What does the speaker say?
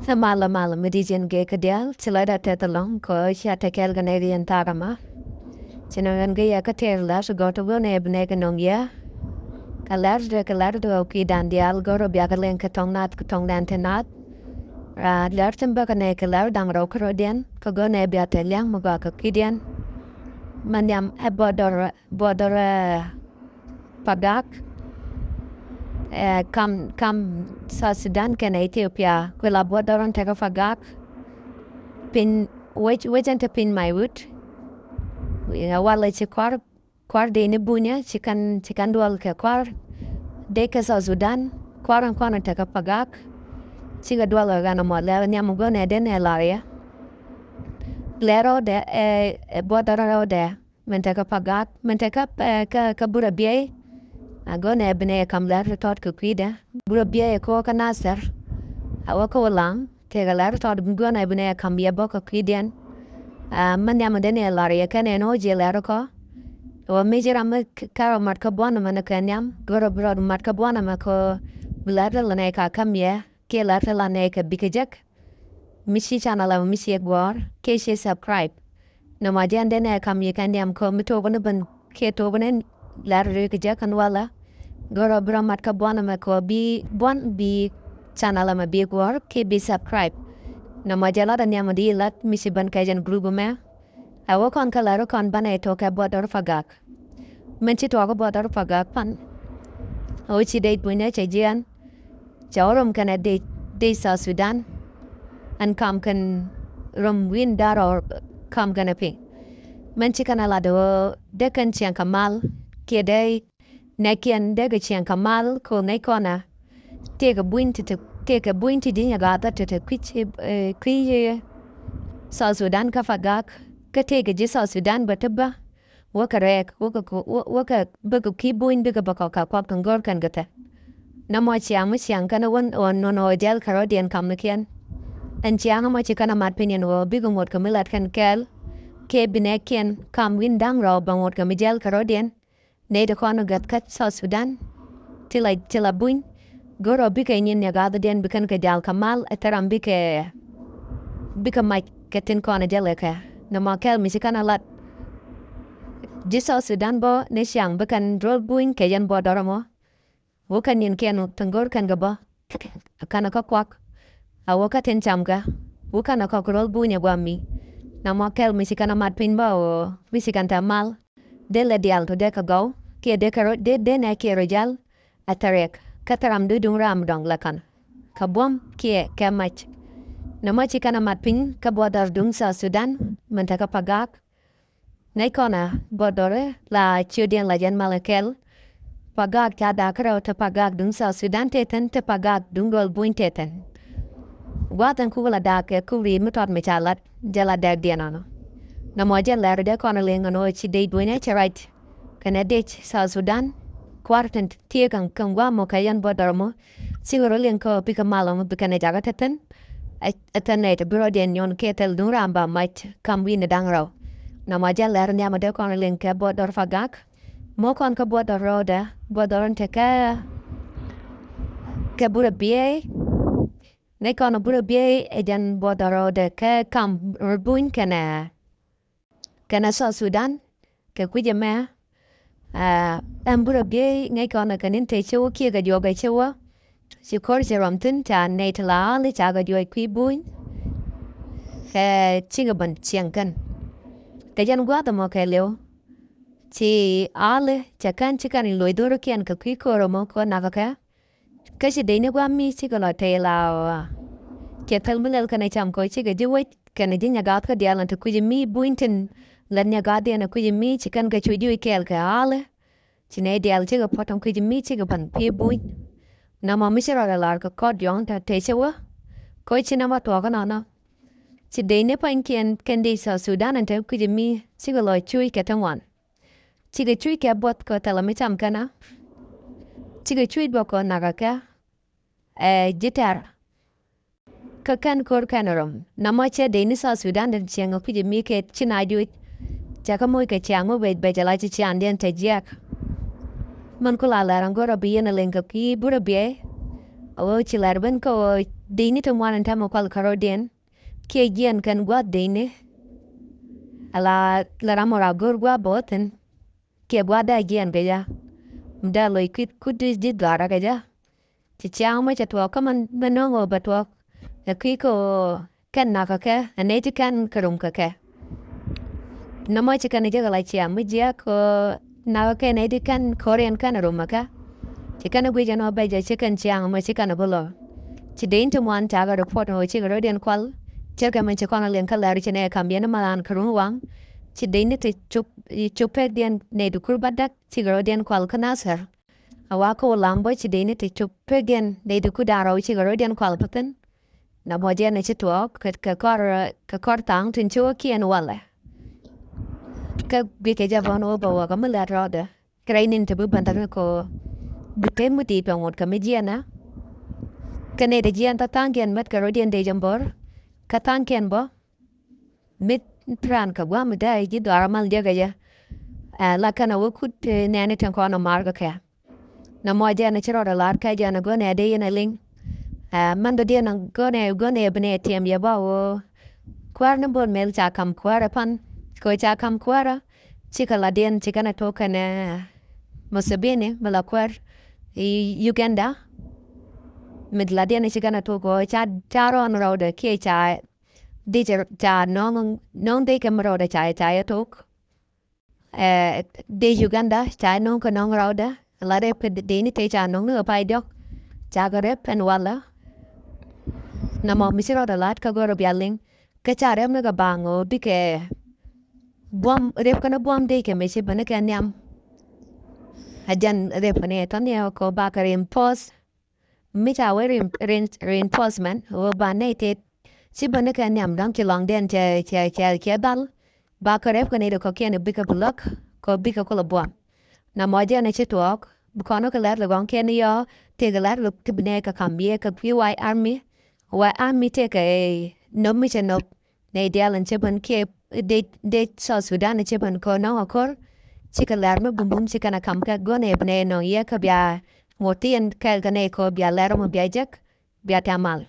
Sa mala medijen ge kadial sila da tetalong ko siya tekel ganerian tarama. Sinangan ge ya katerla so go to ne bne ganong ya. Kalar de oki dan dial goro biagalen katong dan tenat. Lar ba kane kalar dang ro krodian ko go ne biatelyang mo ga kidian. Manyam bodor padak. Kam sa Sudan ken Ethiopia kwela bodoron tega fagak pin wejente pin my wood wala ci kwar de ne bunya cikan dual ke kwar de ke sa Sudan kwaran kwana tega fagak ciga dual gana mo le nyamu go ne den elaria lero de bodoro de menteka fagak menteka ka bura biye agone bene kam lar tot ku kwida buro bie ko kanaser awako lang te lar tot gone bene kam ye boko kwidian man yam dene lar ye kane no je lar ko o mejera ma karo mat ka bona man kanyam goro bro mat ka bona ma ko lar la ne ka kam ye ke lar la ne ka bikejek misi channel la misi gwar ke she subscribe no ma jan dene kam ye kanyam ko mito bona ban ke to bona lar re ke jakan wala goro bro mat ka bona ma ko bi channel ma bi gwar ke bi subscribe no ma jala da nyama di lat misi ban kajan group ma awo kon kalaro kon bana to ka bodor fagak menchi to ko bodor fagak pan o chi date bunya che jian chorom kana de sa Sudan an kam kan rom win daro kam gana pi menchi kana la do de kan chiang kamal ke dai nekian de ga chiang kamal ko ne kona te ga buinti dinya gata te kwi sa Sudan ka fagak ka te ga ji sa Sudan bataba waka baga ki buin biga baka ka kwap kan gor kan gata na mo chiang kana won no del karodian kam nakian an chiang mo chi kana mat pinyen wo biga mot kamilat kan kel ke binekian kam win dang ro bangot kamijel karodian ne de kono gat kat sa Sudan tila buin goro bika nyin ya gada den bikan ka dal kamal ataram bika mike ketin kona jeleka na makel misikana lat jisa Sudan bo ne siang bikan drol buin ke yan bo doramo wukan yin kenu tangor kan gaba kana ka kwak awoka ten chamga wukan ka drol buin ya gwami na makel misikana mat pin ba o misikanta mal de le dial to de ka go ke de ka de ne ke rojal atarek kataram dudung ram dong lakan kabom kie kemach namachi kana matpin ka bodar dung sa Sudan mentaka pagak nay kona bodore la chudien la jan malakel pagak ta da karo ta pagak dung sa Sudan teten ta pagak dungol buin teten watan kula da ke kuri mutot me chalat jala dag dianano namajan lar de kona lengano chi de buine charait kana de sa Sudan kwartan tiegan kan wamo kayan bodarmo siguro len ko pika malom bikane jaga teten atanet bro den yon ketel dun ramba mait kam win dangraw na majal ler nyama de kon len ke bodor fagak mo kon ka bodor roda bodoron te ke bura bie ne kon bura bie ejan bodoro de ke kam rbuin kana sa Sudan ke kujema bura bie ngay kona kanin te chewo kia ga yoga chewo si kor jerom tin ta ne tala li ta ga yoy kwi buin ke chinga ban chiang kan ke jan gwa da mo ke leo chi ale chakan chikan loy doro kian ka kwi koro mo ko na ka si de ne gwa mi si ko la te la ke tal mulel kana cham ko chi ga jiwe kana jinya ga ka dialan to kwi mi buin tin lan nya ga de na kwi mi chikan ga chu diwe kel ka ale chine dial chiga potom kwi mi chiga ban pi buin na ma misira la ka kod yong ta te chewa ko china ma to kana na chi de ne pan ken de sa Sudan ante kwi mi chiga lo chui ke tan chiga chui ke bot ko tala mi cham kana chiga chui bo ko na ka gitar ka kan kor kanarom na ma che de ni sa Sudan den chiang kwi mi ke china du chaka moy ke chiang mo be jala chi chiang den te jak man ko la rangora bi na lenga ki bura bie o chilar ben ko dini to mwan tamo kwal karodien ke gian kan gwa dini ala laramora gur gwa boten ke gwa da gian be ya mda loy kudis di dwara ga ja ti chang ma chatwa kaman benongo batwa ko kan na ka ke ane ti kan karum ka ke na mo ti kan ja la chia mu ja ko na ka ne ti kan korean kan rum ka ti kan gwe ja no ba ja ti kan chang ma ti kan bulo ti den to mwan ta ga report no ti ga den kwal ti ka man ti kon len ka la ri ne kam bien ma an karum wang ti den ti chup den ne du kur badak ti ga den kwal kana ser awa ko lambo ti den ti chup gen ne du ku daro ti ga den kwal paten na mo ja ne ti to ka kor tang tin chu ki en wala ka bi ke ja von o bo ga ma la ro de krainin te bu ban ko bu te mu ti pe ngot ka me ji na ka ne de ji an ta tang gen mat ka ro den de jambor ka tang ken bo mit pran ka wa mu dai ji dara mal de ga ja la kana wo kut ne ne tan ko na mar ga ka na mo ja ne chiro da lar ka ja na go ne de na ling man do na go ne bne tem ya ba wo kwar na bon mel cha kam kwara pan ko cha kam kwara chika la den chika na toka na Museveni mala kwar Uganda mid la den chika na toko cha ron ro de ke cha di cha non de kam ro de cha ya tok de Uganda cha non ko non ro de la de pe de ni te cha non no pa dok cha ga rep en wala na mo mi ro de lat ka go ro byaling ka cha rem na ga bango bi ke bom rep kana bom de ke me se bana ka nyam hajan rep ne to ne ko ba ka post mi cha we reinforcement o ba ne te si bana ka nyam dam ti long den che dal ba ka rep ne ko ke ne bi ka blok ko bi ka ko bom na mo ja ne che tok bu kono ka ler gon ke ne yo te ga ler ti bne ka kambie ka pi wai army te ka no mi che no ne dialan che ban ke de so Sudan che ban ko no akor chika lar me bum bum chika na kam ka gone bne no ye ka bia ngotien ka ne ko bia ler mo bia jak bia tamal